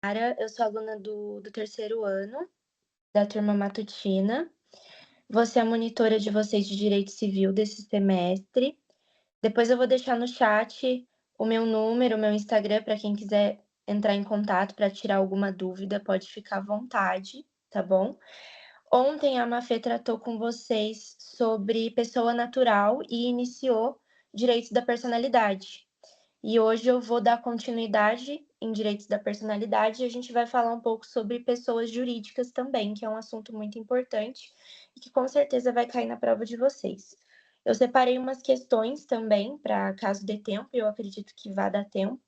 Eu sou aluna do terceiro ano, da turma matutina. Vou ser a monitora de vocês de direito civil desse semestre. Depois eu vou deixar no chat o meu número, o meu Instagram, para quem quiser entrar em contato para tirar alguma dúvida, pode ficar à vontade, tá bom? Ontem a Mafê tratou com vocês sobre pessoa natural e iniciou direitos da personalidade. E hoje eu vou dar continuidade em direitos da personalidade e a gente vai falar um pouco sobre pessoas jurídicas também, que é um assunto muito importante e que com certeza vai cair na prova de vocês. Eu separei umas questões também para caso dê tempo, e eu acredito que vá dar tempo,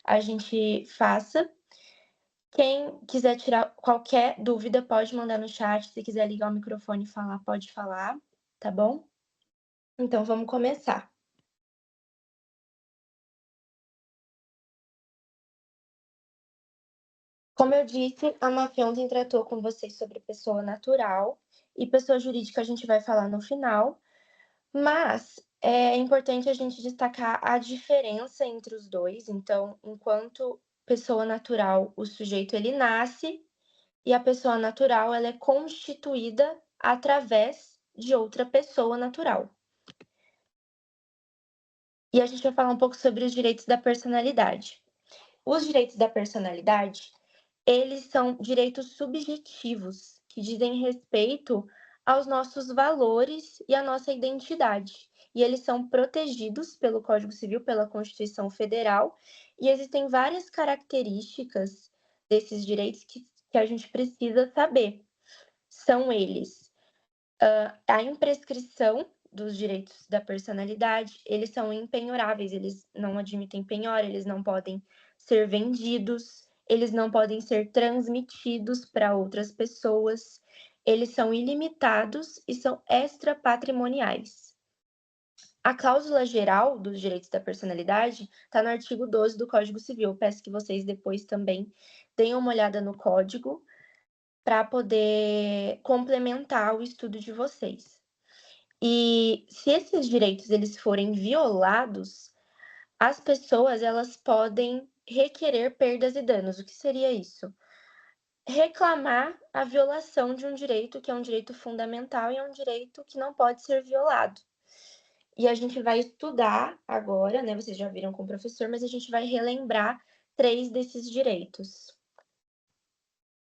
a gente faça. Quem quiser tirar qualquer dúvida pode mandar no chat, se quiser ligar o microfone e falar, pode falar, tá bom? Então vamos começar. Como eu disse, a Mafê ontem tratou com vocês sobre pessoa natural e pessoa jurídica a gente vai falar no final, mas é importante a gente destacar a diferença entre os dois. Então, enquanto pessoa natural, o sujeito ele nasce e a pessoa natural ela é constituída através de outra pessoa natural. E a gente vai falar um pouco sobre os direitos da personalidade. Os direitos da personalidade, eles são direitos subjetivos, que dizem respeito aos nossos valores e à nossa identidade. E eles são protegidos pelo Código Civil, pela Constituição Federal, e existem várias características desses direitos que a gente precisa saber. São eles a imprescrição dos direitos da personalidade, eles são impenhoráveis, eles não admitem penhora, eles não podem ser vendidos, eles não podem ser transmitidos para outras pessoas, eles são ilimitados e são extrapatrimoniais. A cláusula geral dos direitos da personalidade está no artigo 12 do Código Civil. Peço que vocês depois também deem uma olhada no código para poder complementar o estudo de vocês. E se esses direitos eles forem violados, as pessoas elas podem requerer perdas e danos. O que seria isso? Reclamar a violação de um direito que é um direito fundamental e é um direito que não pode ser violado. E a gente vai estudar agora, né? Vocês já viram com o professor, mas a gente vai relembrar 3 desses direitos.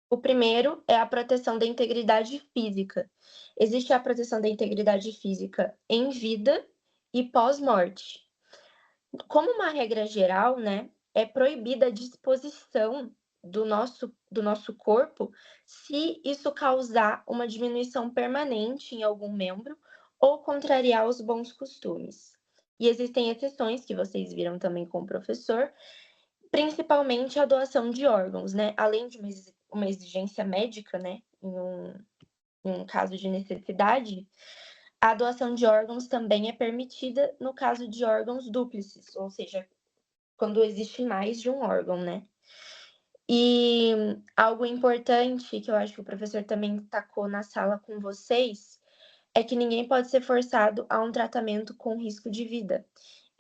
O primeiro é a proteção da integridade física. Existe a proteção da integridade física em vida e pós-morte. Como uma regra geral, né, é proibida a disposição do nosso corpo se isso causar uma diminuição permanente em algum membro ou contrariar os bons costumes. E existem exceções que vocês viram também com o professor, principalmente a doação de órgãos, né? Além de uma exigência médica, né, em um caso de necessidade, a doação de órgãos também é permitida no caso de órgãos dúplices, ou seja, quando existe mais de um órgão, né? E algo importante que eu acho que o professor também tacou na sala com vocês é que ninguém pode ser forçado a um tratamento com risco de vida.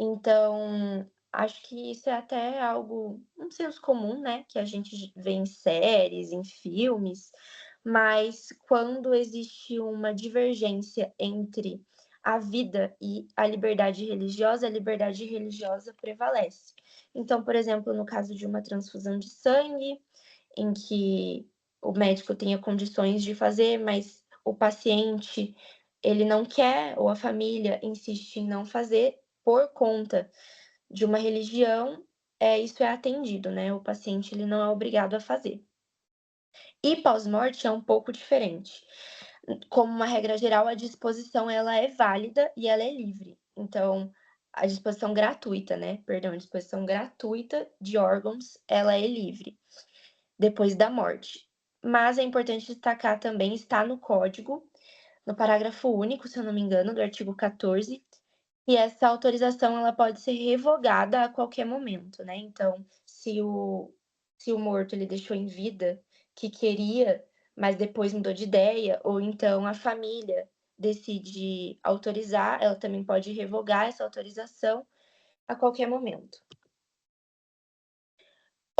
Então, acho que isso é até algo, um senso comum, né, que a gente vê em séries, em filmes, mas quando existe uma divergência entre a vida e a liberdade religiosa prevalece. Então, por exemplo, no caso de uma transfusão de sangue, em que o médico tenha condições de fazer, mas o paciente ele não quer ou a família insiste em não fazer por conta de uma religião, isso é atendido, né, o paciente ele não é obrigado a fazer. E pós-morte é um pouco diferente. Como uma regra geral, a disposição ela é válida e ela é livre. Então, a disposição gratuita, né, perdão, a disposição gratuita de órgãos, ela é livre depois da morte. Mas é importante destacar também, está no código, no parágrafo único, se eu não me engano, do artigo 14, e essa autorização ela pode ser revogada a qualquer momento, né? Então, se o morto ele deixou em vida que queria, mas depois mudou de ideia, ou então a família decide autorizar, ela também pode revogar essa autorização a qualquer momento.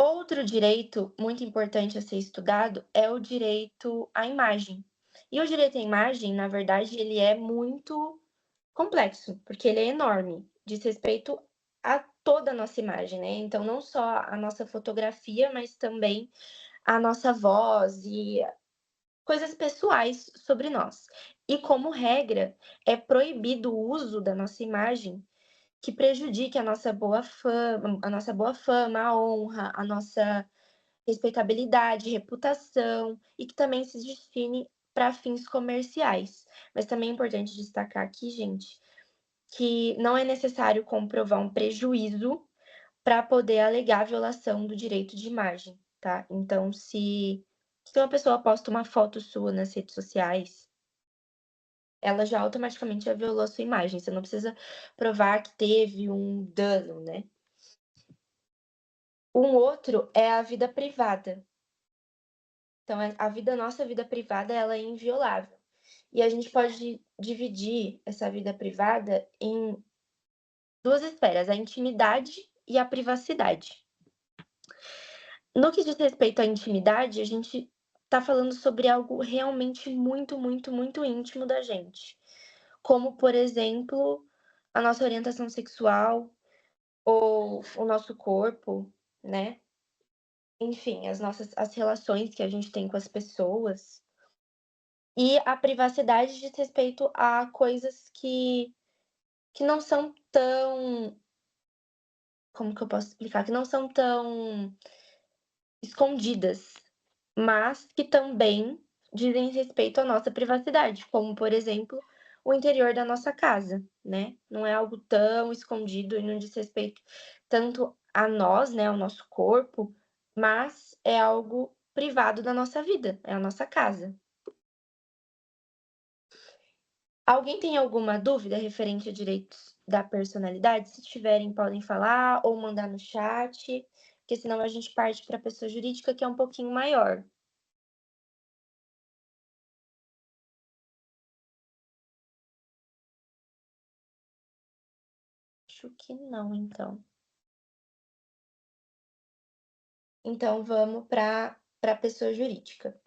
Outro direito muito importante a ser estudado é o direito à imagem. E o direito à imagem, na verdade, ele é muito complexo, porque ele é enorme, diz respeito a toda a nossa imagem, né? Então, não só a nossa fotografia, mas também a nossa voz e coisas pessoais sobre nós. E, como regra, é proibido o uso da nossa imagem que prejudique a nossa boa fama, a honra, a nossa respeitabilidade, reputação e que também se destine para fins comerciais. Mas também é importante destacar aqui, gente, que não é necessário comprovar um prejuízo para poder alegar a violação do direito de imagem, tá? Então, se uma pessoa posta uma foto sua nas redes sociais, ela já automaticamente já violou a sua imagem. Você não precisa provar que teve um dano, né? Um outro é a vida privada. Então, nossa vida privada, ela é inviolável. E a gente pode dividir essa vida privada em duas esferas, a intimidade e a privacidade. No que diz respeito à intimidade, a gente está falando sobre algo realmente muito, muito, muito íntimo da gente, como, por exemplo, a nossa orientação sexual ou o nosso corpo, né? Enfim, as relações que a gente tem com as pessoas. E a privacidade diz respeito a coisas que não são tão, como que eu posso explicar? Que não são tão escondidas, mas que também dizem respeito à nossa privacidade, como, por exemplo, o interior da nossa casa, né? Não é algo tão escondido e não diz respeito tanto a nós, né, ao nosso corpo, mas é algo privado da nossa vida, é a nossa casa. Alguém tem alguma dúvida referente a direitos da personalidade? Se tiverem, podem falar ou mandar no chat, porque senão a gente parte para a pessoa jurídica, que é um pouquinho maior. Acho que não, então. Então vamos para a pessoa jurídica.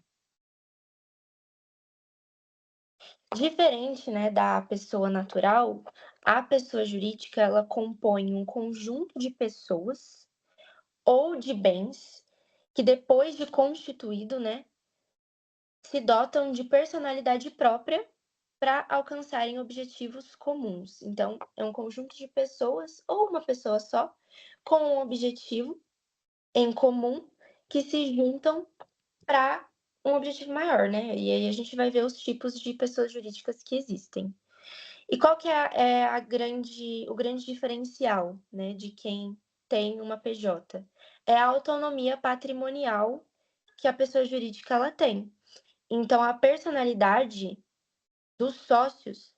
Diferente, né, da pessoa natural, a pessoa jurídica ela compõe um conjunto de pessoas ou de bens que depois de constituído, né, se dotam de personalidade própria para alcançarem objetivos comuns. Então, é um conjunto de pessoas ou uma pessoa só com um objetivo em comum que se juntam para um objetivo maior, né? E aí a gente vai ver os tipos de pessoas jurídicas que existem. E qual que o grande diferencial, né, de quem tem uma PJ? É a autonomia patrimonial que a pessoa jurídica ela tem. Então, a personalidade dos sócios,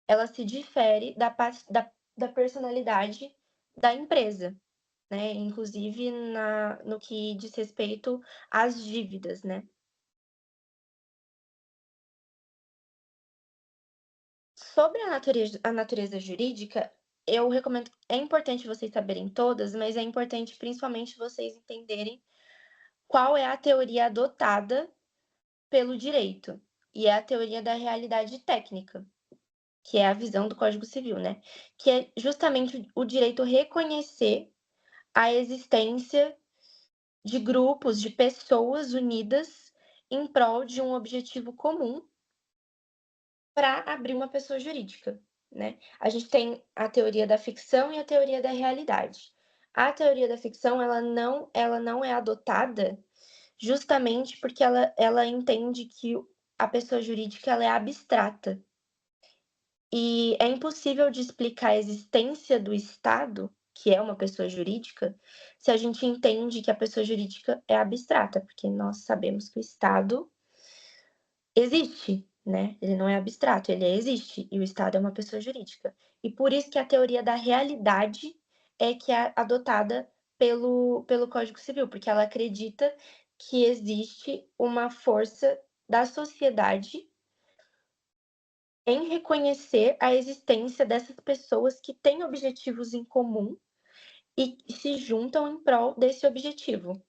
ela se difere da personalidade da empresa, né? Inclusive no que diz respeito às dívidas, né? Sobre a natureza jurídica, eu recomendo, é importante vocês saberem todas, mas é importante principalmente vocês entenderem qual é a teoria adotada pelo direito, e é a teoria da realidade técnica, que é a visão do Código Civil, né? Que é justamente o direito reconhecer a existência de grupos, de pessoas unidas em prol de um objetivo comum para abrir uma pessoa jurídica, né? A gente tem a teoria da ficção e a teoria da realidade. A teoria da ficção, ela não é adotada justamente porque ela entende que a pessoa jurídica ela é abstrata. E é impossível de explicar a existência do Estado, que é uma pessoa jurídica, se a gente entende que a pessoa jurídica é abstrata, porque nós sabemos que o Estado existe, né? Ele não é abstrato, ele existe, e o Estado é uma pessoa jurídica. E por isso que a teoria da realidade é que é adotada pelo Código Civil, porque ela acredita que existe uma força da sociedade em reconhecer a existência dessas pessoas que têm objetivos em comum e se juntam em prol desse objetivo.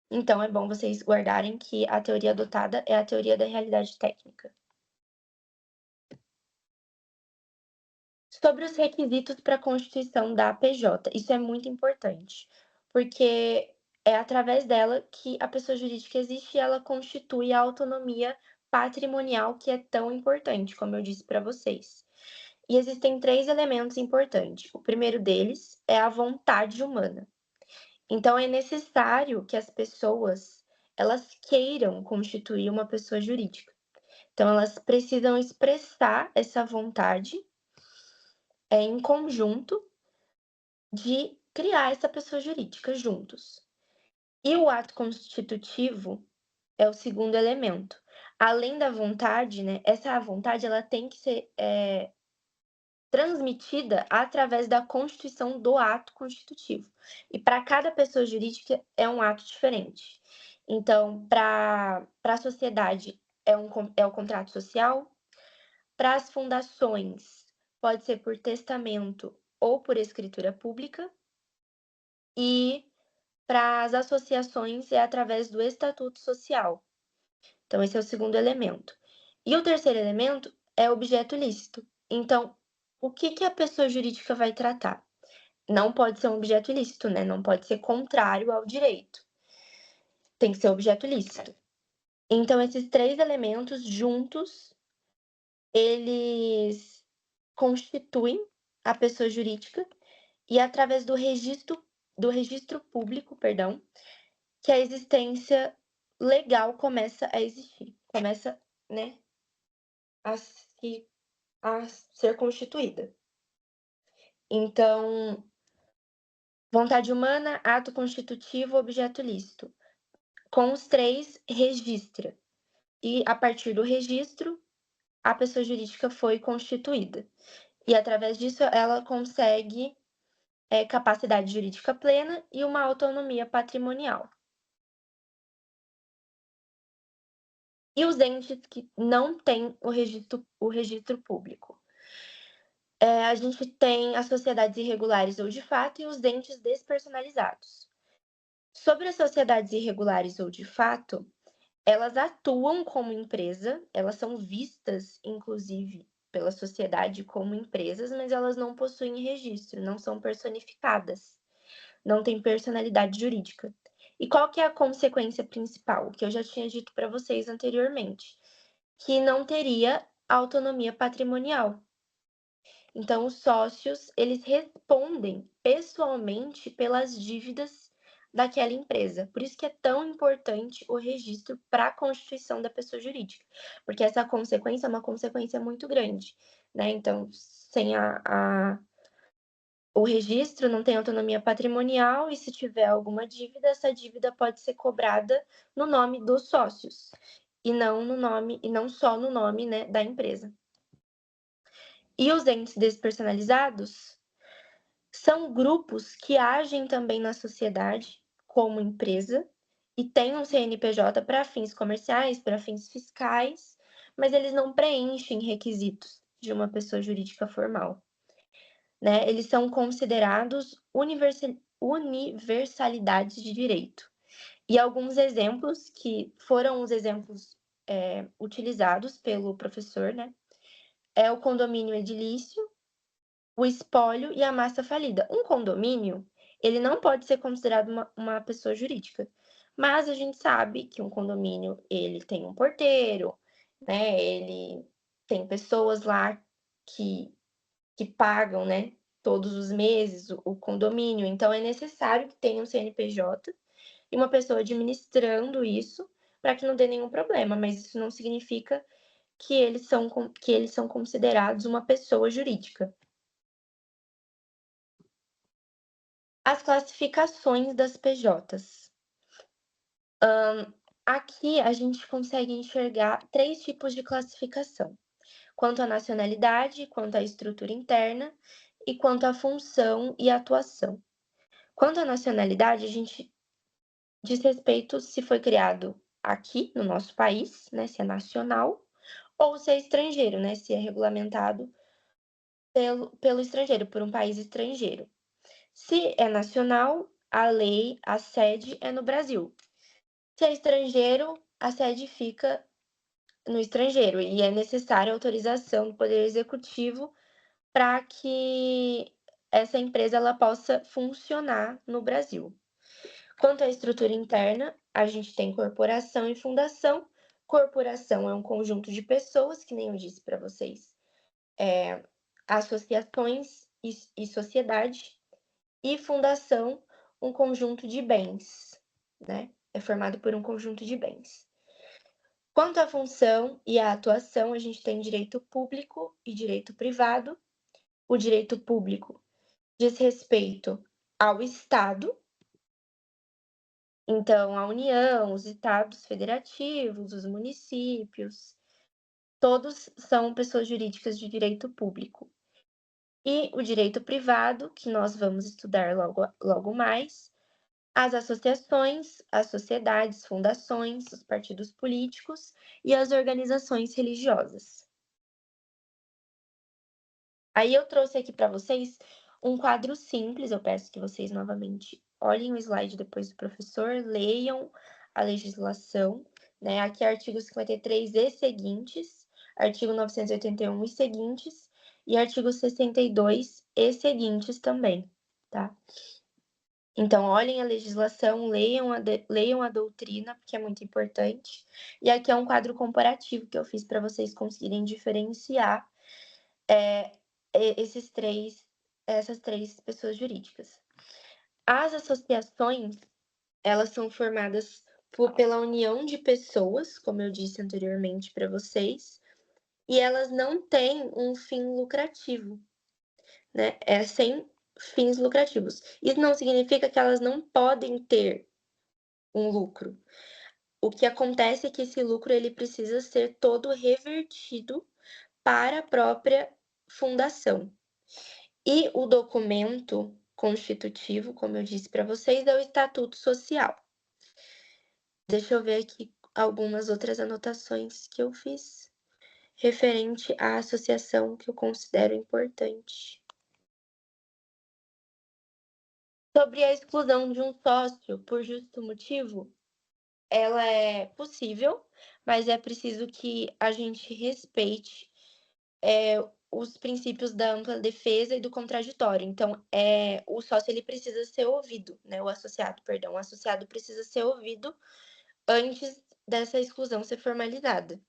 Então é bom vocês guardarem que a teoria adotada é a teoria da realidade técnica. Sobre os requisitos para a constituição da PJ, isso é muito importante, porque é através dela que a pessoa jurídica existe e ela constitui a autonomia patrimonial que é tão importante, como eu disse para vocês. E existem 3 elementos importantes. O primeiro deles é a vontade humana. Então é necessário que as pessoas, elas queiram constituir uma pessoa jurídica. Então elas precisam expressar essa vontade, em conjunto, de criar essa pessoa jurídica juntos. E o ato constitutivo é o segundo elemento. Além da vontade, né, essa vontade ela tem que ser transmitida através da constituição do ato constitutivo. E para cada pessoa jurídica é um ato diferente. Então, para a sociedade é o contrato social, para as fundações pode ser por testamento ou por escritura pública, e para as associações é através do estatuto social. Então, esse é o segundo elemento. E o terceiro elemento é objeto lícito. Então, o que a pessoa jurídica vai tratar? Não pode ser um objeto ilícito, né? Não pode ser contrário ao direito. Tem que ser objeto lícito. Então, esses 3 elementos juntos, eles constituem a pessoa jurídica e através do registro público, perdão, que a existência legal começa a existir, começa, né, a ser constituída. Então, vontade humana, ato constitutivo, objeto lícito. Com os 3, registra. E a partir do registro, a pessoa jurídica foi constituída. E através disso, ela consegue capacidade jurídica plena e uma autonomia patrimonial. E os entes que não têm o registro público? A gente tem as sociedades irregulares ou de fato e os entes despersonalizados. Sobre as sociedades irregulares ou de fato, elas atuam como empresa, elas são vistas, inclusive, pela sociedade como empresas, mas elas não possuem registro, não são personificadas, não têm personalidade jurídica. E qual que é a consequência principal? Que eu já tinha dito para vocês anteriormente, que não teria autonomia patrimonial. Então, os sócios, eles respondem pessoalmente pelas dívidas daquela empresa. Por isso que é tão importante o registro para a constituição da pessoa jurídica, porque essa consequência é uma consequência muito grande, né? Então, sem o registro, não tem autonomia patrimonial, e se tiver alguma dívida, essa dívida pode ser cobrada no nome dos sócios, e não só no nome, né, da empresa. E os entes despersonalizados são grupos que agem também na sociedade como empresa e têm um CNPJ para fins comerciais, para fins fiscais, mas eles não preenchem requisitos de uma pessoa jurídica formal, né? Eles são considerados universalidades de direito. E alguns exemplos que foram os exemplos utilizados pelo professor, né? É o condomínio edilício, o espólio e a massa falida. Um condomínio, ele não pode ser considerado uma pessoa jurídica, mas a gente sabe que um condomínio, ele tem um porteiro, né? Ele tem pessoas lá que pagam, né, todos os meses o condomínio. Então é necessário que tenha um CNPJ e uma pessoa administrando isso para que não dê nenhum problema, mas isso não significa que eles são considerados uma pessoa jurídica. As classificações das PJs. Aqui a gente consegue enxergar 3 tipos de classificação: quanto à nacionalidade, quanto à estrutura interna e quanto à função e atuação. Quanto à nacionalidade, a gente diz respeito se foi criado aqui no nosso país, né, se é nacional, ou se é estrangeiro, né, se é regulamentado pelo estrangeiro, por um país estrangeiro. Se é nacional, a lei, a sede é no Brasil. Se é estrangeiro, a sede fica no estrangeiro e é necessária a autorização do Poder Executivo para que essa empresa ela possa funcionar no Brasil. Quanto à estrutura interna, a gente tem corporação e fundação. Corporação é um conjunto de pessoas, que nem eu disse para vocês, associações e sociedade. E fundação, um conjunto de bens, né? É formado por um conjunto de bens. Quanto à função e à atuação, a gente tem direito público e direito privado. O direito público diz respeito ao Estado, então a União, os estados federativos, os municípios, todos são pessoas jurídicas de direito público. E o direito privado, que nós vamos estudar logo mais, as associações, as sociedades, fundações, os partidos políticos e as organizações religiosas. Aí eu trouxe aqui para vocês um quadro simples, eu peço que vocês novamente olhem o slide depois do professor, leiam a legislação, né? Aqui é artigo 53 e seguintes, artigo 981 e seguintes, e artigo 62 e seguintes também, tá? Então, olhem a legislação, leiam a doutrina, porque é muito importante. E aqui é um quadro comparativo que eu fiz para vocês conseguirem diferenciar essas três pessoas jurídicas. As associações, elas são formadas pela união de pessoas, como eu disse anteriormente para vocês, e elas não têm um fim lucrativo, né? É sem fins lucrativos. Isso não significa que elas não podem ter um lucro. O que acontece é que esse lucro ele precisa ser todo revertido para a própria fundação. E o documento constitutivo, como eu disse para vocês, é o Estatuto Social. Deixa eu ver aqui algumas outras anotações que eu fiz referente à associação que eu considero importante. Sobre a exclusão de um sócio por justo motivo, ela é possível, mas é preciso que a gente respeite os princípios da ampla defesa e do contraditório. Então, o sócio ele precisa ser ouvido, né? O associado precisa ser ouvido antes dessa exclusão ser formalizada.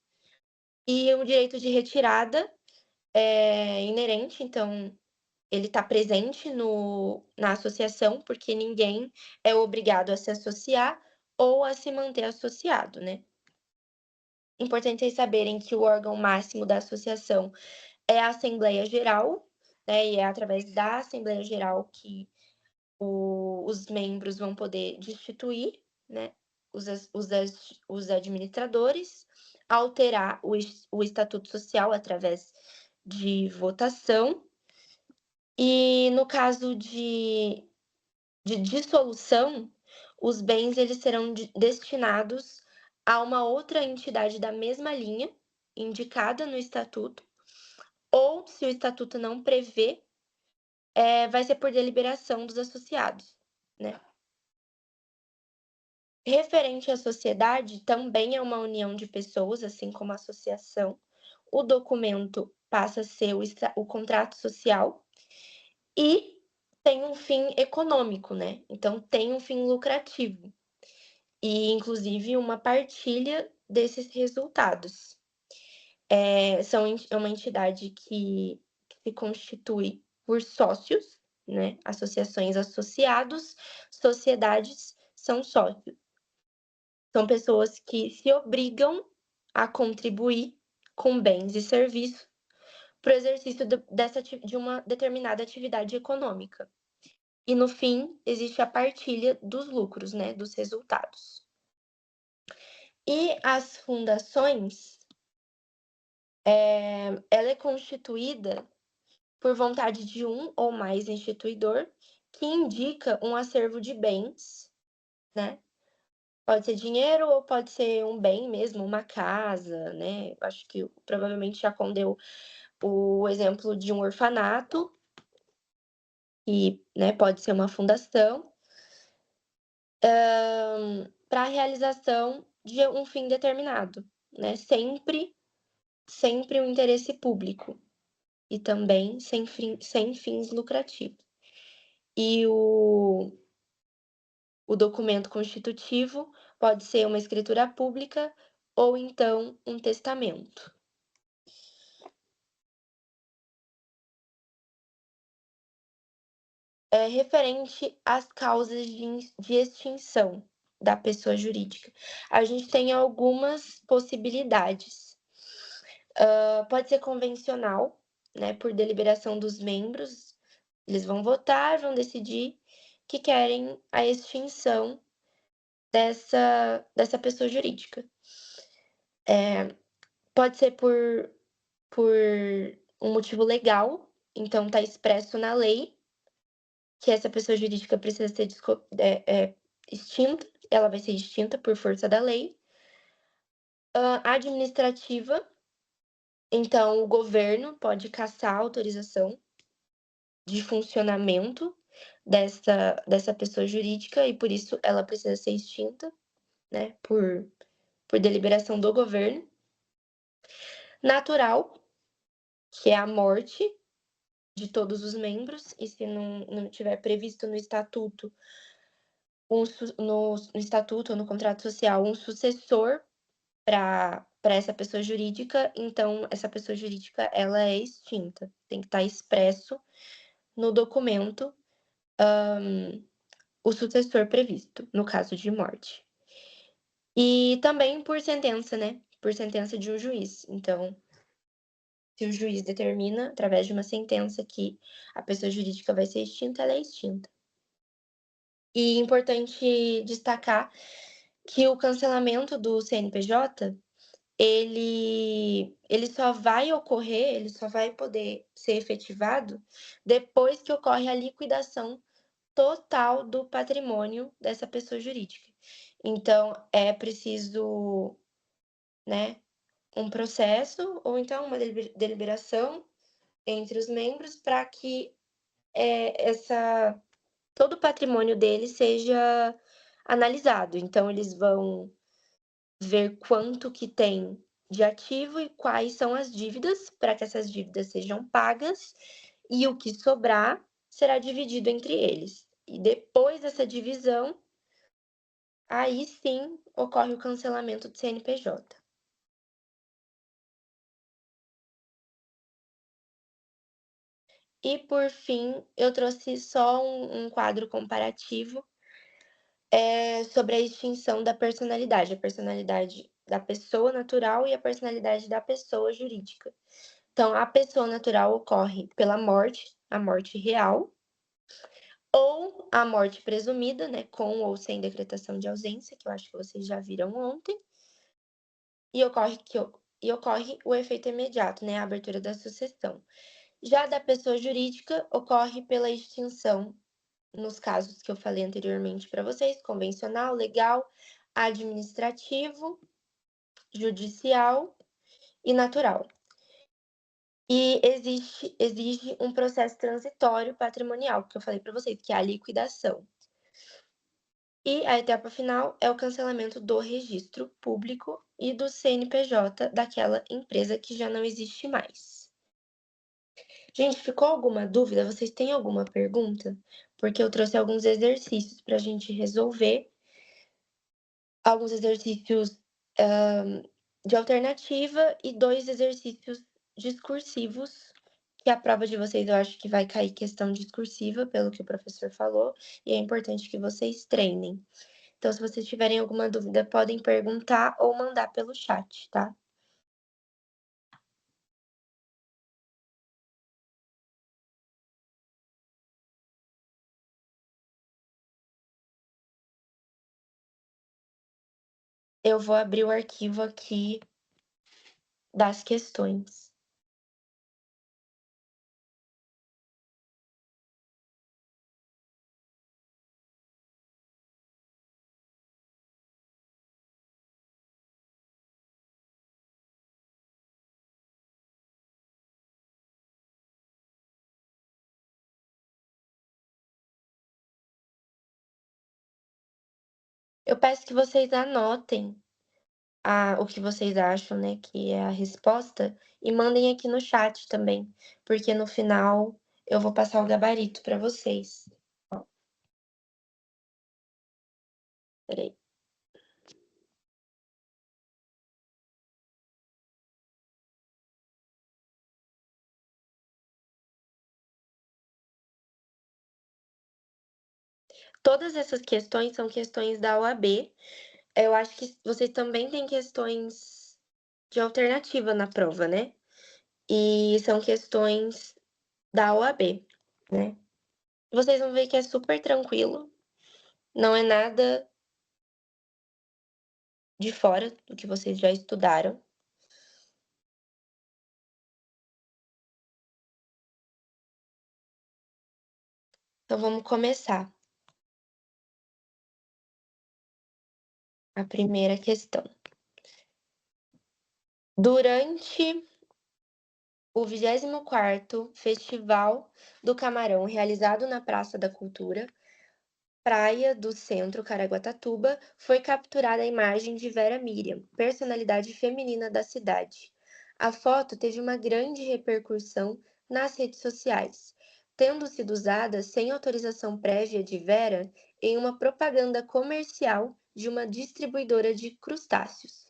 E o direito de retirada é inerente, então ele está presente na associação, porque ninguém é obrigado a se associar ou a se manter associado, né? Importante vocês saberem que o órgão máximo da associação é a Assembleia Geral, né? E é através da Assembleia Geral que os membros vão poder destituir, né? Os administradores, alterar o Estatuto Social através de votação. E no caso de dissolução, os bens eles serão destinados a uma outra entidade da mesma linha, indicada no estatuto, ou se o estatuto não prevê, vai ser por deliberação dos associados, né? Referente à sociedade, também é uma união de pessoas, assim como a associação. O documento passa a ser o contrato social e tem um fim econômico, né? Então, tem um fim lucrativo e, inclusive, uma partilha desses resultados. É uma entidade que se constitui por sócios, né? Associações, associados, sociedades são sócios. São pessoas que se obrigam a contribuir com bens e serviços para o exercício de uma determinada atividade econômica. E, no fim, existe a partilha dos lucros, né? Dos resultados. E as fundações, ela é constituída por vontade de um ou mais instituidor que indica um acervo de bens, né? Pode ser dinheiro ou pode ser um bem mesmo, uma casa, né? Acho que provavelmente já deu o exemplo de um orfanato que, né, pode ser uma fundação, para a realização de um fim determinado, né, sempre um interesse público e também sem fins lucrativos. E o documento constitutivo pode ser uma escritura pública ou então um testamento. Referente às causas de extinção da pessoa jurídica, a gente tem algumas possibilidades. Pode ser convencional, né, por deliberação dos membros, eles vão votar, vão decidir que querem a extinção dessa pessoa jurídica. Pode ser por um motivo legal, então está expresso na lei que essa pessoa jurídica precisa ser extinta, ela vai ser extinta por força da lei. Administrativa, então o governo pode cassar a autorização de funcionamento dessa pessoa jurídica e por isso ela precisa ser extinta, né, por deliberação do governo. Natural, que é a morte de todos os membros, e se não tiver previsto no estatuto, no estatuto ou no contrato social, um sucessor para essa pessoa jurídica, então essa pessoa jurídica ela é extinta. Tem que estar expresso no documento o sucessor previsto, no caso de morte. E também por sentença, né? Por sentença de um juiz. Então, se o juiz determina, através de uma sentença, que a pessoa jurídica vai ser extinta, ela é extinta. E é importante destacar que o cancelamento do CNPJ, ele só vai ocorrer, ele só vai poder ser efetivado depois que ocorre a liquidação total do patrimônio dessa pessoa jurídica. Então, é preciso, né, um processo ou então uma deliberação entre os membros para que todo o patrimônio dele seja analisado. Então, eles vão ver quanto que tem de ativo e quais são as dívidas, para que essas dívidas sejam pagas, e o que sobrar será dividido entre eles. E depois dessa divisão, aí sim ocorre o cancelamento do CNPJ. E por fim, eu trouxe só um quadro comparativo sobre a extinção da personalidade, a personalidade da pessoa natural e a personalidade da pessoa jurídica. Então, a pessoa natural ocorre pela morte, a morte real, ou a morte presumida, né, com ou sem decretação de ausência, que eu acho que vocês já viram ontem, e ocorre o efeito imediato, né, a abertura da sucessão. Já da pessoa jurídica, ocorre pela extinção, nos casos que eu falei anteriormente para vocês, convencional, legal, administrativo, judicial e natural. E exige um processo transitório patrimonial, que eu falei para vocês, que é a liquidação. E a etapa final é o cancelamento do registro público e do CNPJ daquela empresa que já não existe mais. Gente, ficou alguma dúvida? Vocês têm alguma pergunta? Porque eu trouxe alguns exercícios para a gente resolver. Alguns exercícios de alternativa e 2 exercícios discursivos, que a prova de vocês eu acho que vai cair questão discursiva, pelo que o professor falou, e é importante que vocês treinem. Então, se vocês tiverem alguma dúvida, podem perguntar ou mandar pelo chat, tá? Eu vou abrir o arquivo aqui das questões. Eu peço que vocês anotem o que vocês acham, né, que é a resposta, e mandem aqui no chat também, porque no final eu vou passar o gabarito para vocês. Ó, espera. Todas essas questões são questões da OAB. Eu acho que vocês também têm questões de alternativa na prova, né? E são questões da OAB, né? Vocês vão ver que é super tranquilo, não é nada de fora do que vocês já estudaram. Então vamos começar. A primeira questão. Durante o 24º Festival do Camarão, realizado na Praça da Cultura, Praia do Centro, Caraguatatuba, foi capturada a imagem de Vera Miriam, personalidade feminina da cidade. A foto teve uma grande repercussão nas redes sociais, tendo sido usada sem autorização prévia de Vera em uma propaganda comercial de uma distribuidora de crustáceos.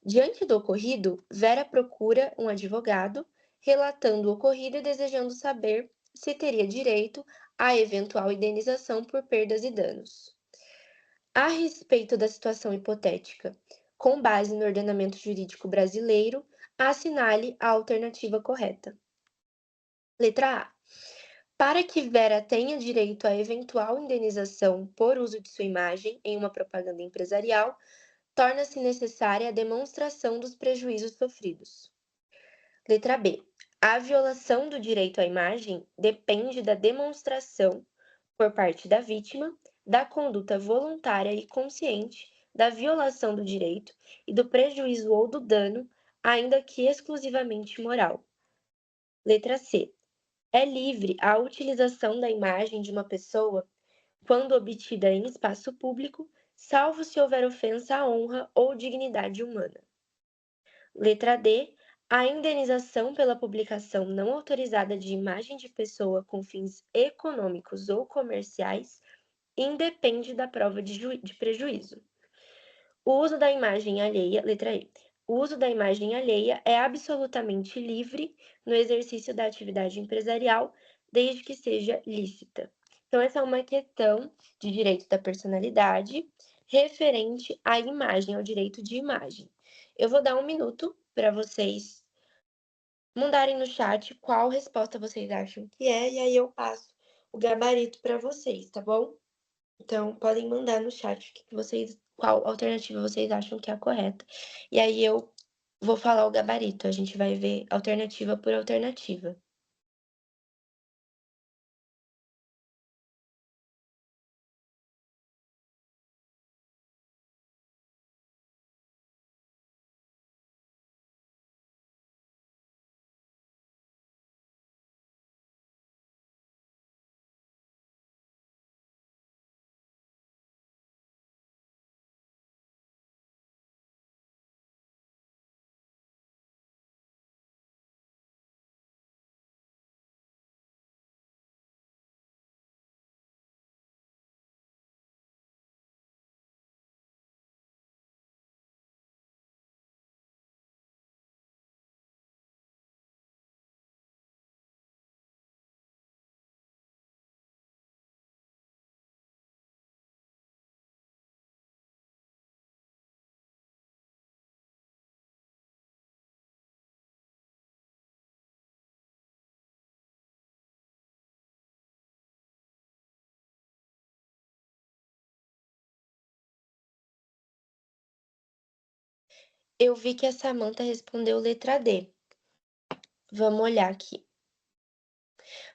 Diante do ocorrido, Vera procura um advogado, relatando o ocorrido e desejando saber se teria direito à eventual indenização por perdas e danos. A respeito da situação hipotética, com base no ordenamento jurídico brasileiro, assinale a alternativa correta. Letra A. Para que Vera tenha direito à eventual indenização por uso de sua imagem em uma propaganda empresarial, torna-se necessária a demonstração dos prejuízos sofridos. Letra B. A violação do direito à imagem depende da demonstração, por parte da vítima, da conduta voluntária e consciente da violação do direito e do prejuízo ou do dano, ainda que exclusivamente moral. Letra C. É livre a utilização da imagem de uma pessoa quando obtida em espaço público, salvo se houver ofensa à honra ou dignidade humana. Letra D. A indenização pela publicação não autorizada de imagem de pessoa com fins econômicos ou comerciais independe da prova de prejuízo. O uso da imagem alheia, letra E. O uso da imagem alheia é absolutamente livre no exercício da atividade empresarial, desde que seja lícita. Então, essa é uma questão de direito da personalidade referente à imagem, ao direito de imagem. Eu vou dar um minuto para vocês mandarem no chat qual resposta vocês acham que é, e aí eu passo o gabarito para vocês, tá bom? Então, podem mandar no chat qual alternativa vocês acham que é a correta. E aí eu vou falar o gabarito, a gente vai ver alternativa por alternativa. Eu vi que a Samantha respondeu letra D. Vamos olhar aqui.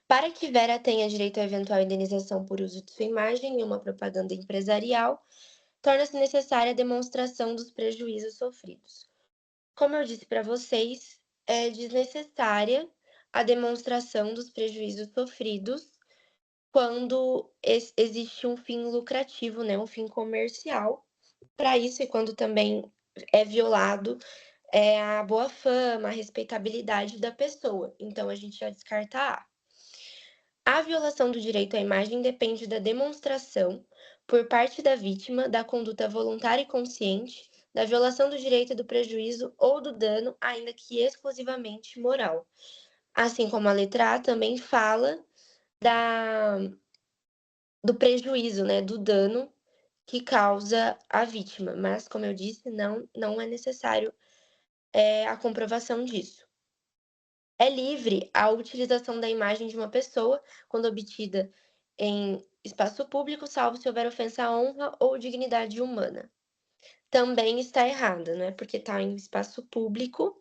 Para que Vera tenha direito à eventual indenização por uso de sua imagem em uma propaganda empresarial, torna-se necessária a demonstração dos prejuízos sofridos. Como eu disse para vocês, é desnecessária a demonstração dos prejuízos sofridos quando existe um fim lucrativo, né, um fim comercial, para isso e quando também é violado, a boa fama, a respeitabilidade da pessoa. Então a gente já descarta A. A violação do direito à imagem depende da demonstração, por parte da vítima, da conduta voluntária e consciente, da violação do direito do prejuízo ou do dano, ainda que exclusivamente moral. Assim como a letra A também fala da, do prejuízo, né, do dano que causa a vítima, mas, como eu disse, não é necessário a comprovação disso. É livre a utilização da imagem de uma pessoa quando obtida em espaço público, salvo se houver ofensa à honra ou dignidade humana. Também está errada, né? Porque está em espaço público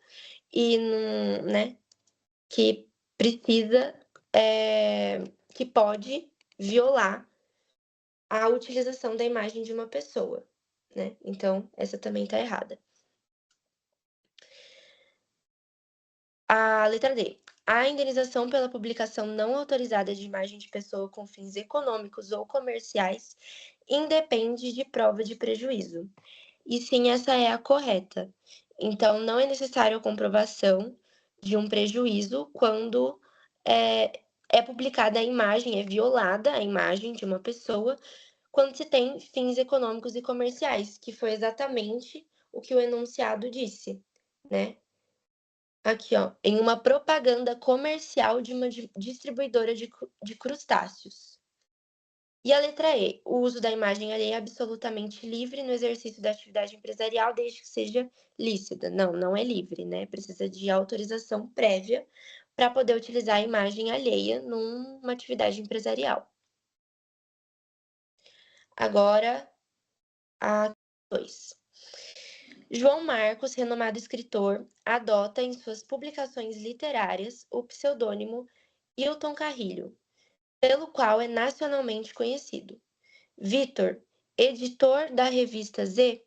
e não, né? Que precisa, que pode violar a utilização da imagem de uma pessoa, né? Então, essa também está errada. A letra D. A indenização pela publicação não autorizada de imagem de pessoa com fins econômicos ou comerciais independe de prova de prejuízo. E sim, essa é a correta. Então, não é necessário a comprovação de um prejuízo quando é publicada a imagem, é violada a imagem de uma pessoa, quando se tem fins econômicos e comerciais, que foi exatamente o que o enunciado disse, né? Aqui, ó, em uma propaganda comercial de uma distribuidora de crustáceos. E a letra E, o uso da imagem alheia é absolutamente livre no exercício da atividade empresarial, desde que seja lícita. Não é livre, né? Precisa de autorização prévia para poder utilizar a imagem alheia numa atividade empresarial. Agora, a 2. João Marcos, renomado escritor, adota em suas publicações literárias o pseudônimo Hilton Carrilho, pelo qual é nacionalmente conhecido. Vitor, editor da revista Z,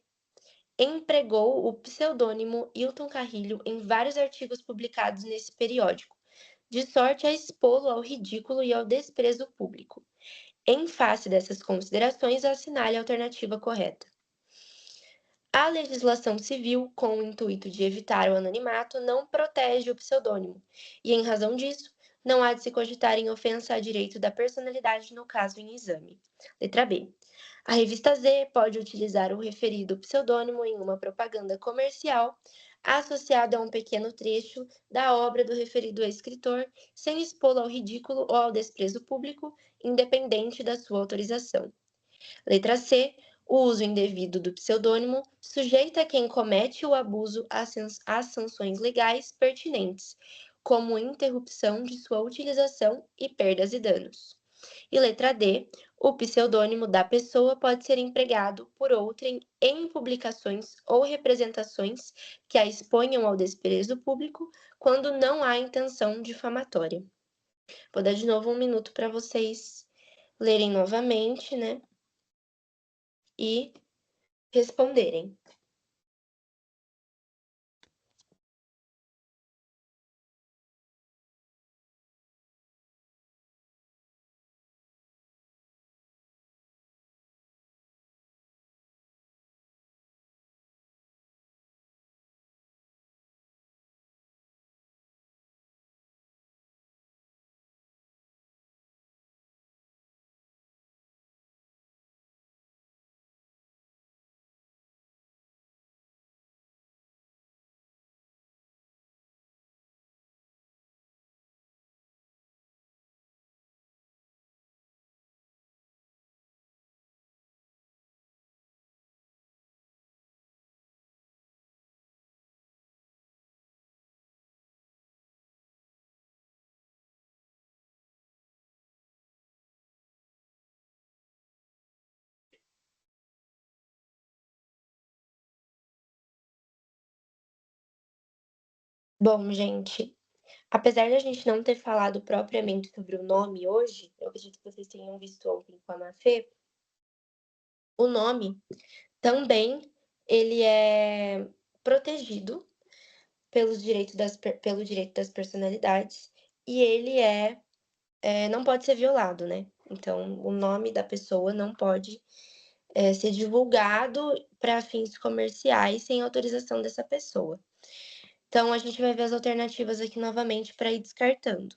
empregou o pseudônimo Hilton Carrilho em vários artigos publicados nesse periódico, de sorte a expô-lo ao ridículo e ao desprezo público. Em face dessas considerações, assinale a alternativa correta. A legislação civil, com o intuito de evitar o anonimato, não protege o pseudônimo, e, em razão disso, não há de se cogitar em ofensa a direito da personalidade no caso em exame. Letra B. A revista Z pode utilizar o referido pseudônimo em uma propaganda comercial associada a um pequeno trecho da obra do referido escritor, sem expô-lo ao ridículo ou ao desprezo público, independente da sua autorização. Letra C. O uso indevido do pseudônimo sujeita quem comete o abuso às sanções legais pertinentes, como interrupção de sua utilização e perdas e danos. E letra D. O pseudônimo da pessoa pode ser empregado por outrem em publicações ou representações que a exponham ao desprezo público quando não há intenção difamatória. Vou dar de novo 1 minuto para vocês lerem novamente, né? E responderem. Bom, gente, apesar de a gente não ter falado propriamente sobre o nome hoje, eu acredito que vocês tenham visto ontem com a Mafê, o nome também ele é protegido pelo direito das personalidades e ele não pode ser violado, né? Então, o nome da pessoa não pode ser divulgado para fins comerciais sem autorização dessa pessoa. Então, a gente vai ver as alternativas aqui novamente para ir descartando.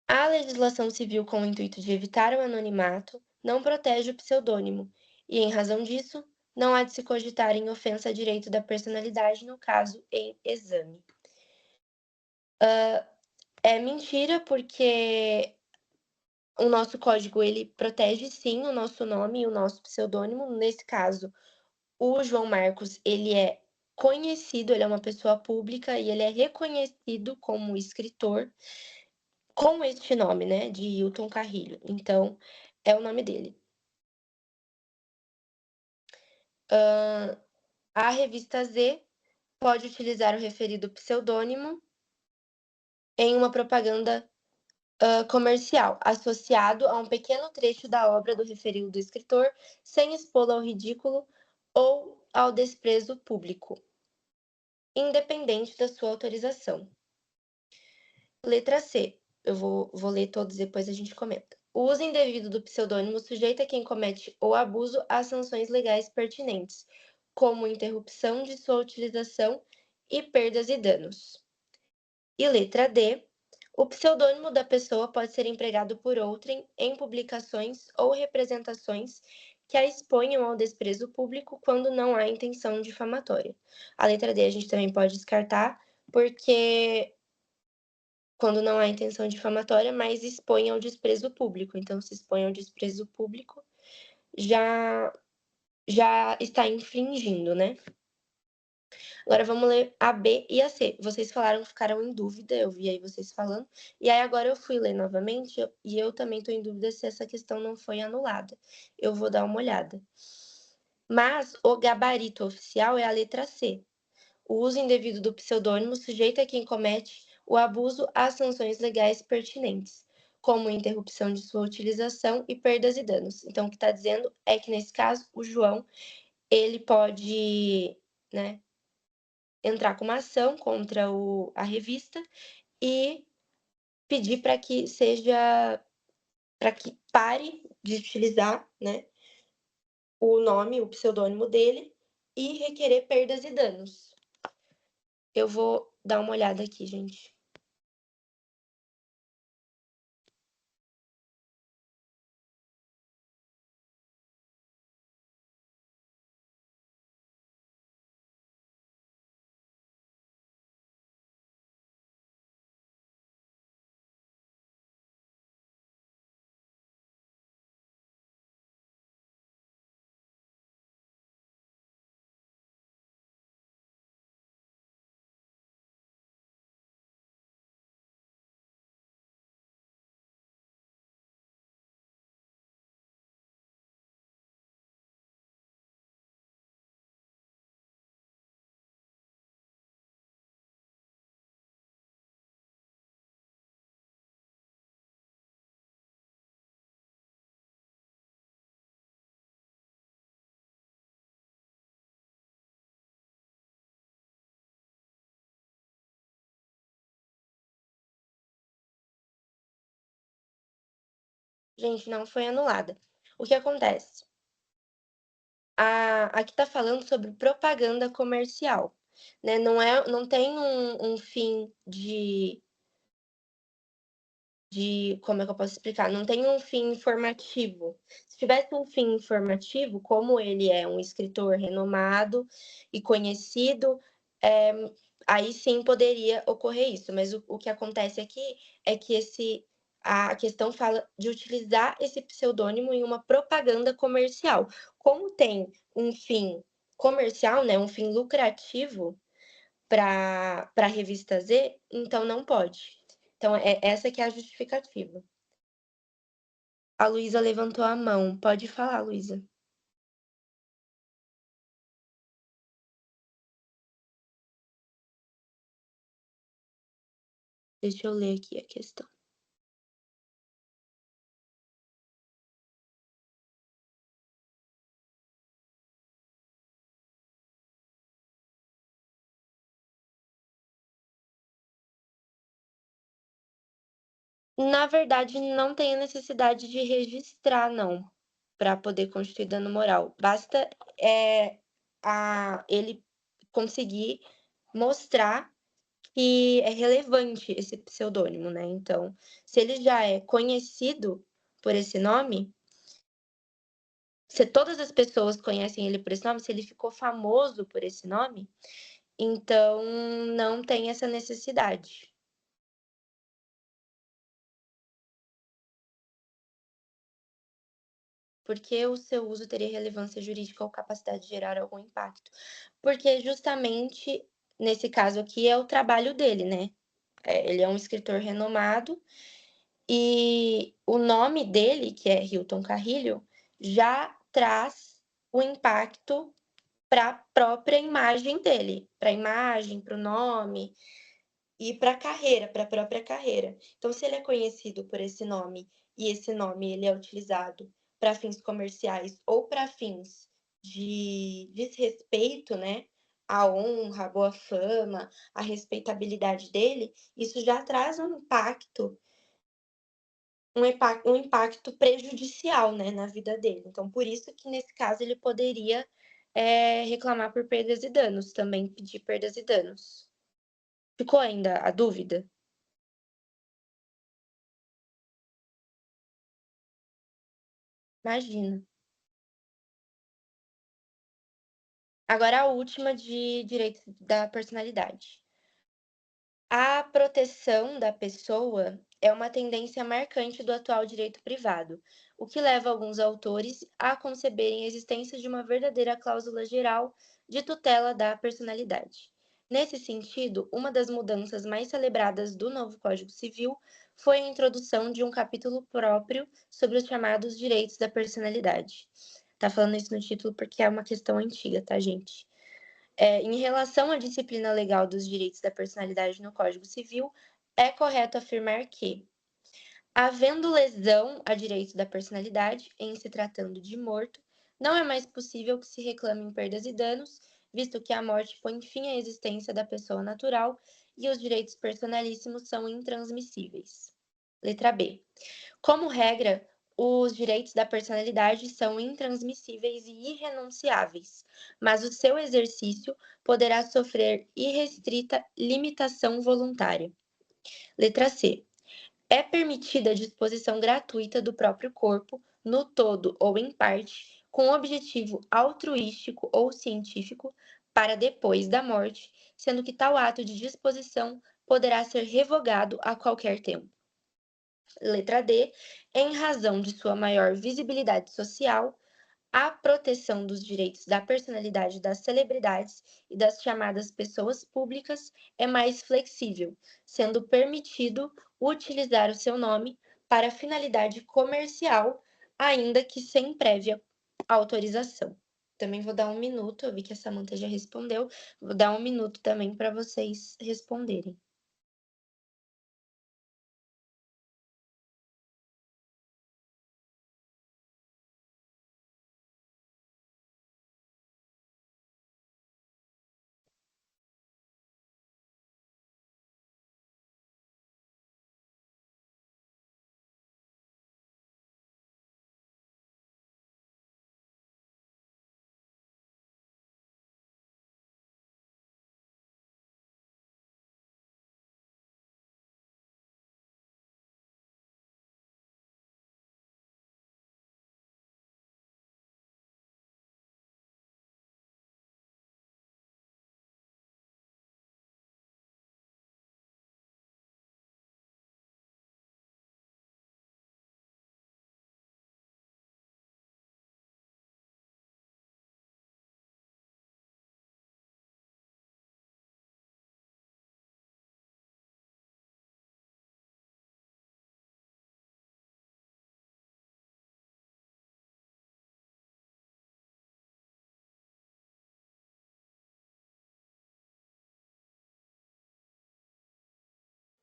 A legislação civil, com o intuito de evitar o anonimato, não protege o pseudônimo, e, em razão disso, não há de se cogitar em ofensa a direito da personalidade no caso em exame. É mentira, porque o nosso código ele protege sim o nosso nome e o nosso pseudônimo. Nesse caso, o João Marcos, ele é conhecido, ele é uma pessoa pública e ele é reconhecido como escritor com este nome, né, de Hilton Carrilho. Então, é o nome dele. A revista Z pode utilizar o referido pseudônimo em uma propaganda comercial, associado a um pequeno trecho da obra do referido escritor, sem expô-lo ao ridículo ou ao desprezo público, independente da sua autorização. Letra C. Eu vou ler todos e depois a gente comenta. O uso indevido do pseudônimo sujeita quem comete o abuso às sanções legais pertinentes, como interrupção de sua utilização e perdas e danos. E letra D. O pseudônimo da pessoa pode ser empregado por outrem em publicações ou representações que a exponham ao desprezo público quando não há intenção difamatória. A letra D a gente também pode descartar, porque quando não há intenção difamatória, mas expõe ao desprezo público. Então, se expõe ao desprezo público, já está infringindo, né? Agora vamos ler a B e a C. Vocês falaram que ficaram em dúvida, eu vi aí vocês falando. E aí agora eu fui ler novamente e eu também estou em dúvida se essa questão não foi anulada. Eu vou dar uma olhada. Mas o gabarito oficial é a letra C. O uso indevido do pseudônimo sujeita quem comete o abuso às sanções legais pertinentes, como interrupção de sua utilização e perdas e danos. Então, o que está dizendo é que, nesse caso, o João, ele pode, né, entrar com uma ação contra a revista e pedir para que pare de utilizar, né, o nome, o pseudônimo dele e requerer perdas e danos. Eu vou dar uma olhada aqui, gente. Gente, não foi anulada. O que acontece? Aqui está falando sobre propaganda comercial, né? Não tem um fim como é que eu posso explicar? Não tem um fim informativo. Se tivesse um fim informativo, como ele é um escritor renomado e conhecido, aí sim poderia ocorrer isso. Mas o que acontece aqui é que a questão fala de utilizar esse pseudônimo em uma propaganda comercial. Como tem um fim comercial, né, um fim lucrativo para a revista Z, então não pode. Então, essa que é a justificativa. A Luísa levantou a mão. Pode falar, Luísa. Deixa eu ler aqui a questão. Na verdade, não tem a necessidade de registrar, não, para poder constituir dano moral. Basta ele conseguir mostrar que é relevante esse pseudônimo, né? Então, se ele já é conhecido por esse nome, se todas as pessoas conhecem ele por esse nome, se ele ficou famoso por esse nome, então não tem essa necessidade. Porque o seu uso teria relevância jurídica ou capacidade de gerar algum impacto? Porque justamente nesse caso aqui é o trabalho dele, né? Ele é um escritor renomado e o nome dele, que é Hilton Carrilho, já traz o impacto para a própria imagem dele, para a imagem, para o nome e para a carreira, para a própria carreira. Então, se ele é conhecido por esse nome e esse nome ele é utilizado para fins comerciais ou para fins de desrespeito, né, à honra, à boa fama, à respeitabilidade dele, isso já traz um impacto prejudicial, né, na vida dele. Então, por isso que nesse caso ele poderia reclamar por perdas e danos, também pedir perdas e danos. Ficou ainda a dúvida? Imagina. Agora a última de direitos da personalidade. A proteção da pessoa é uma tendência marcante do atual direito privado, o que leva alguns autores a conceberem a existência de uma verdadeira cláusula geral de tutela da personalidade. Nesse sentido, uma das mudanças mais celebradas do novo Código Civil foi a introdução de um capítulo próprio sobre os chamados direitos da personalidade. Tá falando isso no título porque é uma questão antiga, tá, gente? Em relação à disciplina legal dos direitos da personalidade no Código Civil, é correto afirmar que, havendo lesão a direito da personalidade, em se tratando de morto, não é mais possível que se reclamem perdas e danos, visto que a morte põe fim à existência da pessoa natural e os direitos personalíssimos são intransmissíveis. Letra B. Como regra, os direitos da personalidade são intransmissíveis e irrenunciáveis, mas o seu exercício poderá sofrer irrestrita limitação voluntária. Letra C. É permitida a disposição gratuita do próprio corpo, no todo ou em parte, com objetivo altruístico ou científico, para depois da morte, sendo que tal ato de disposição poderá ser revogado a qualquer tempo. Letra D. Em razão de sua maior visibilidade social, a proteção dos direitos da personalidade das celebridades e das chamadas pessoas públicas é mais flexível, sendo permitido utilizar o seu nome para finalidade comercial, ainda que sem prévia autorização. Também vou dar um minuto, eu vi que a Samantha já respondeu, vou dar um minuto também para vocês responderem.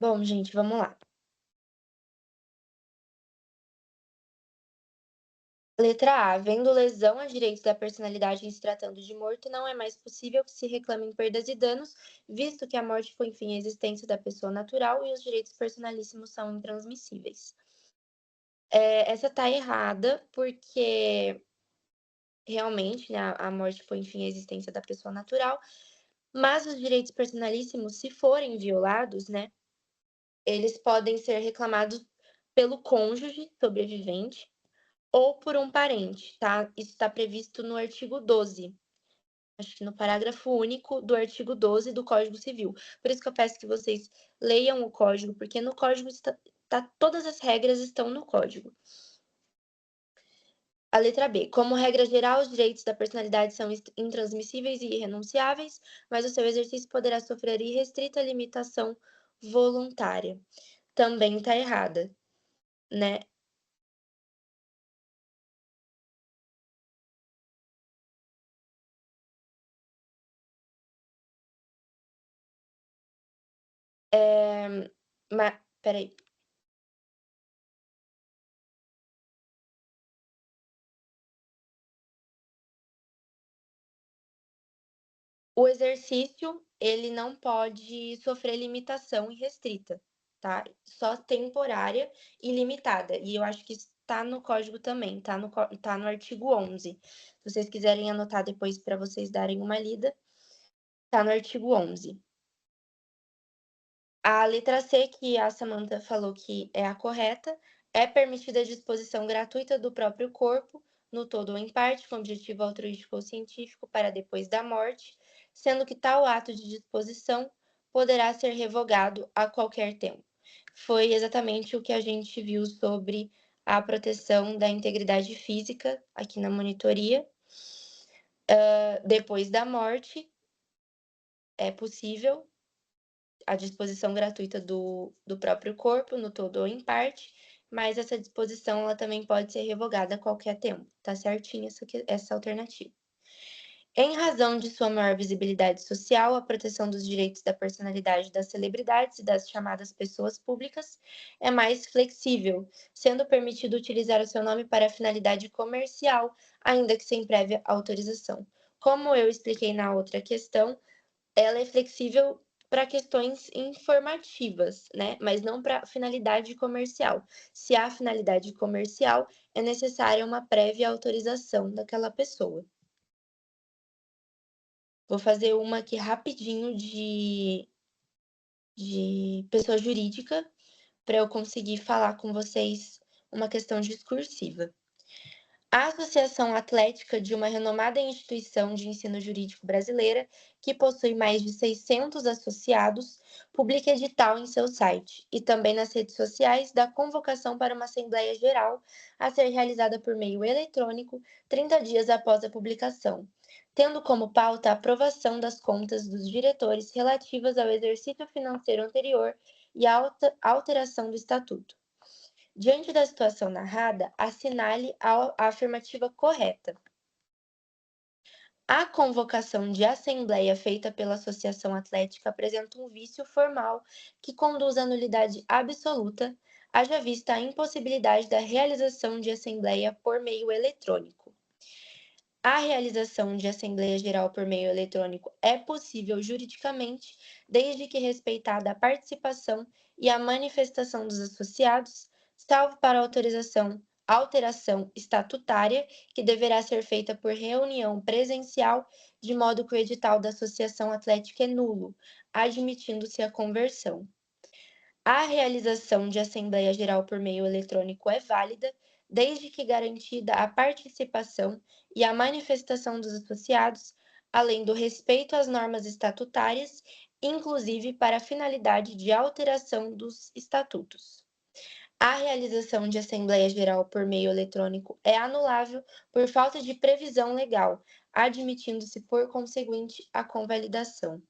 Bom, gente, vamos lá. Letra A. Havendo lesão a direitos da personalidade em se tratando de morto, não é mais possível que se reclamem perdas e danos, visto que a morte põe fim à existência da pessoa natural e os direitos personalíssimos são intransmissíveis. Essa tá errada, porque realmente, né, a morte põe fim à existência da pessoa natural, mas os direitos personalíssimos, se forem violados, né, eles podem ser reclamados pelo cônjuge sobrevivente ou por um parente, tá? Isso está previsto no artigo 12, acho que no parágrafo único do artigo 12 do Código Civil. Por isso que eu peço que vocês leiam o código, porque no código todas as regras estão no código. A letra B. Como regra geral, os direitos da personalidade são intransmissíveis e irrenunciáveis, mas o seu exercício poderá sofrer irrestrita limitação voluntária. Também está errada, né? Peraí. O exercício, ele não pode sofrer limitação irrestrita, tá? Só temporária e limitada. E eu acho que está no código também, tá no artigo 11. Se vocês quiserem anotar depois para vocês darem uma lida, tá no artigo 11. A letra C, que a Samantha falou que é a correta, é permitida a disposição gratuita do próprio corpo, no todo ou em parte, com objetivo altruístico ou científico, para depois da morte, sendo que tal ato de disposição poderá ser revogado a qualquer tempo. Foi exatamente o que a gente viu sobre a proteção da integridade física aqui na monitoria. Depois da morte, é possível a disposição gratuita do próprio corpo, no todo ou em parte, mas essa disposição ela também pode ser revogada a qualquer tempo. Tá certinho essa alternativa. Em razão de sua maior visibilidade social, a proteção dos direitos da personalidade das celebridades e das chamadas pessoas públicas é mais flexível, sendo permitido utilizar o seu nome para finalidade comercial, ainda que sem prévia autorização. Como eu expliquei na outra questão, ela é flexível para questões informativas, né? Mas não para finalidade comercial. Se há finalidade comercial, é necessária uma prévia autorização daquela pessoa. Vou fazer uma aqui rapidinho de pessoa jurídica, para eu conseguir falar com vocês uma questão discursiva. A Associação Atlética de uma renomada instituição de ensino jurídico brasileira, que possui mais de 600 associados, publica edital em seu site e também nas redes sociais da convocação para uma Assembleia Geral a ser realizada por meio eletrônico 30 dias após a publicação, tendo como pauta a aprovação das contas dos diretores relativas ao exercício financeiro anterior e a alteração do estatuto. Diante da situação narrada, assinale a afirmativa correta. A convocação de assembleia feita pela Associação Atlética apresenta um vício formal que conduz à nulidade absoluta, haja vista a impossibilidade da realização de assembleia por meio eletrônico. A realização de Assembleia Geral por meio eletrônico é possível juridicamente, desde que respeitada a participação e a manifestação dos associados, salvo para alteração estatutária, que deverá ser feita por reunião presencial, de modo que o edital da Associação Atlética é nulo, admitindo-se a conversão. A realização de Assembleia Geral por meio eletrônico é válida, desde que garantida a participação e a manifestação dos associados, além do respeito às normas estatutárias, inclusive para a finalidade de alteração dos estatutos. A realização de Assembleia Geral por meio eletrônico é anulável por falta de previsão legal, admitindo-se por conseguinte a convalidação.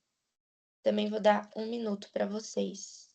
Também vou dar um minuto para vocês.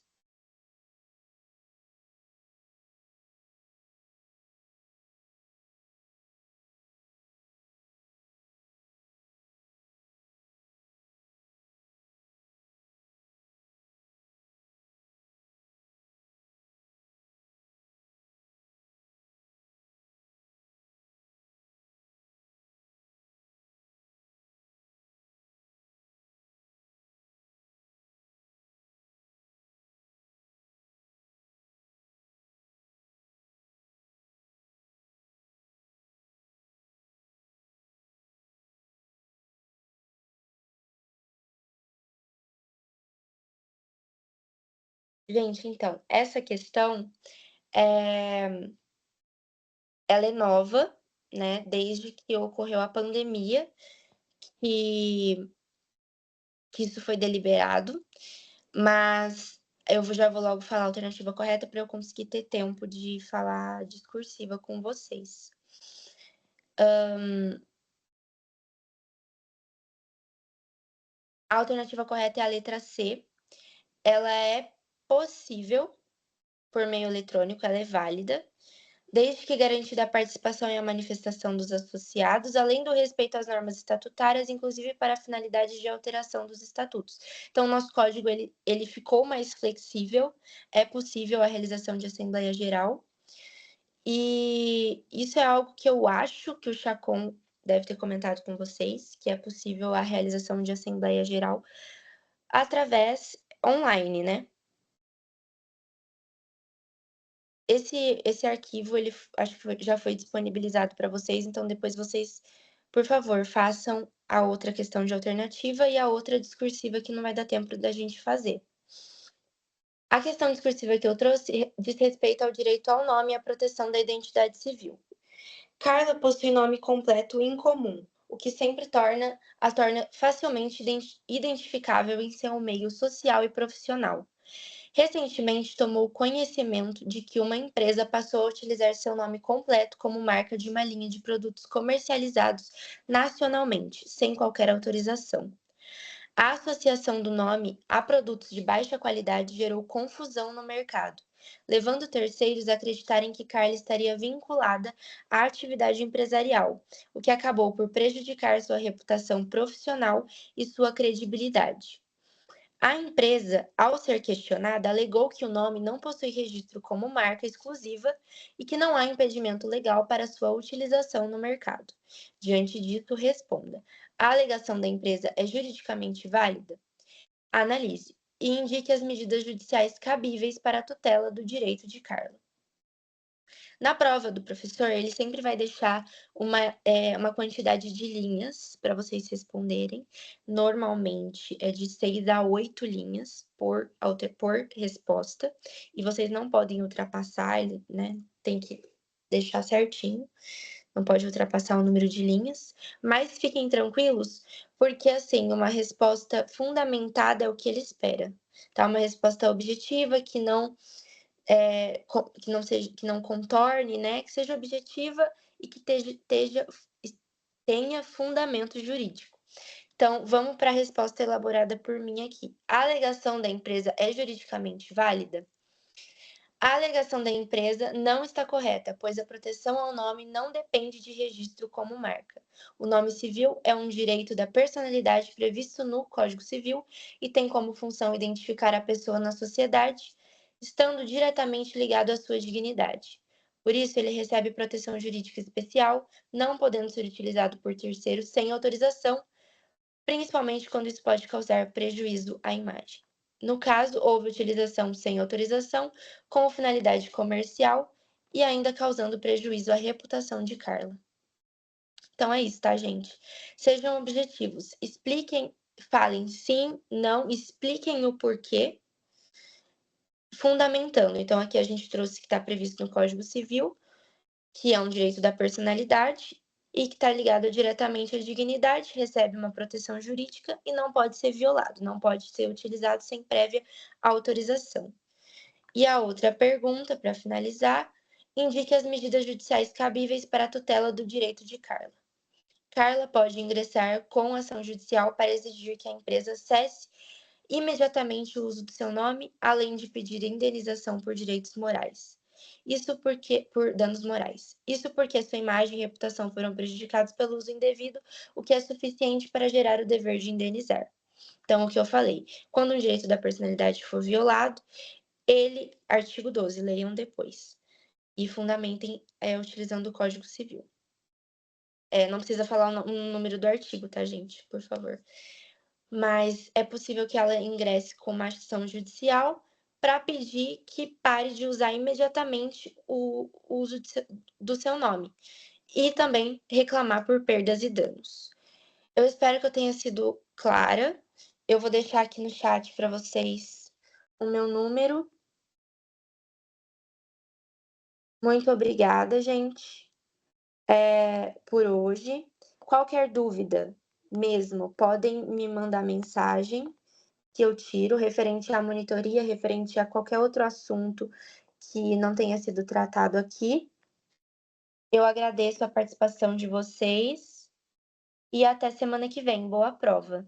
Gente, então, essa questão, eh, ela é nova, né, desde que ocorreu a pandemia, que que isso foi deliberado, mas já vou logo falar a alternativa correta para eu conseguir ter tempo de falar discursiva com vocês. A alternativa correta é a letra C. Ela é possível por meio eletrônico, ela é válida, desde que garantida a participação e a manifestação dos associados, além do respeito às normas estatutárias, inclusive para a finalidade de alteração dos estatutos. Então, o nosso código ele ficou mais flexível, é possível a realização de assembleia geral, e isso é algo que eu acho que o Chacon deve ter comentado com vocês, que é possível a realização de assembleia geral através online, né. Esse arquivo ele acho que já foi disponibilizado para vocês, então depois vocês, por favor, façam a outra questão de alternativa e a outra discursiva que não vai dar tempo da gente fazer. A questão discursiva que eu trouxe diz respeito ao direito ao nome e à proteção da identidade civil. Carla possui nome completo incomum, o que sempre a torna facilmente identificável em seu meio social e profissional. Recentemente tomou conhecimento de que uma empresa passou a utilizar seu nome completo como marca de uma linha de produtos comercializados nacionalmente, sem qualquer autorização. A associação do nome a produtos de baixa qualidade gerou confusão no mercado, levando terceiros a acreditarem que Carla estaria vinculada à atividade empresarial, o que acabou por prejudicar sua reputação profissional e sua credibilidade. A empresa, ao ser questionada, alegou que o nome não possui registro como marca exclusiva e que não há impedimento legal para sua utilização no mercado. Diante disso, responda: a alegação da empresa é juridicamente válida? Analise e indique as medidas judiciais cabíveis para a tutela do direito de Carla. Na prova do professor, ele sempre vai deixar uma quantidade de linhas para vocês responderem. Normalmente é de 6 a 8 linhas por resposta, e vocês não podem ultrapassar, né? Tem que deixar certinho, não pode ultrapassar o número de linhas, mas fiquem tranquilos, porque assim, uma resposta fundamentada é o que ele espera, tá? Uma resposta objetiva que não contorne, né, que seja objetiva e que tenha fundamento jurídico. Então, vamos para a resposta elaborada por mim aqui. A alegação da empresa é juridicamente válida? A alegação da empresa não está correta, pois a proteção ao nome não depende de registro como marca. O nome civil é um direito da personalidade previsto no Código Civil e tem como função identificar a pessoa na sociedade, estando diretamente ligado à sua dignidade. Por isso, ele recebe proteção jurídica especial, não podendo ser utilizado por terceiros sem autorização, principalmente quando isso pode causar prejuízo à imagem. No caso, houve utilização sem autorização, com finalidade comercial e ainda causando prejuízo à reputação de Carla. Então é isso, tá, gente? Sejam objetivos, expliquem, falem sim, não, expliquem o porquê, fundamentando. Então, aqui a gente trouxe que está previsto no Código Civil, que é um direito da personalidade e que está ligado diretamente à dignidade, recebe uma proteção jurídica e não pode ser violado, não pode ser utilizado sem prévia autorização. E a outra pergunta, para finalizar, indique as medidas judiciais cabíveis para a tutela do direito de Carla. Carla pode ingressar com ação judicial para exigir que a empresa cesse imediatamente o uso do seu nome, além de pedir indenização por direitos morais. Por danos morais. Isso porque sua imagem e reputação foram prejudicados pelo uso indevido, o que é suficiente para gerar o dever de indenizar. Então, o que eu falei, quando um direito da personalidade for violado, artigo 12, leiam depois. E fundamentem utilizando o Código Civil. Não precisa falar o número do artigo, tá, gente? Por favor. Mas é possível que ela ingresse com uma ação judicial para pedir que pare de usar imediatamente o uso do seu nome e também reclamar por perdas e danos. Eu espero que eu tenha sido clara. Eu vou deixar aqui no chat para vocês o meu número Muito obrigada, gente, por hoje. Qualquer dúvida mesmo, podem me mandar mensagem que eu tiro referente à monitoria, referente a qualquer outro assunto que não tenha sido tratado aqui. Eu agradeço a participação de vocês e até semana que vem. Boa prova!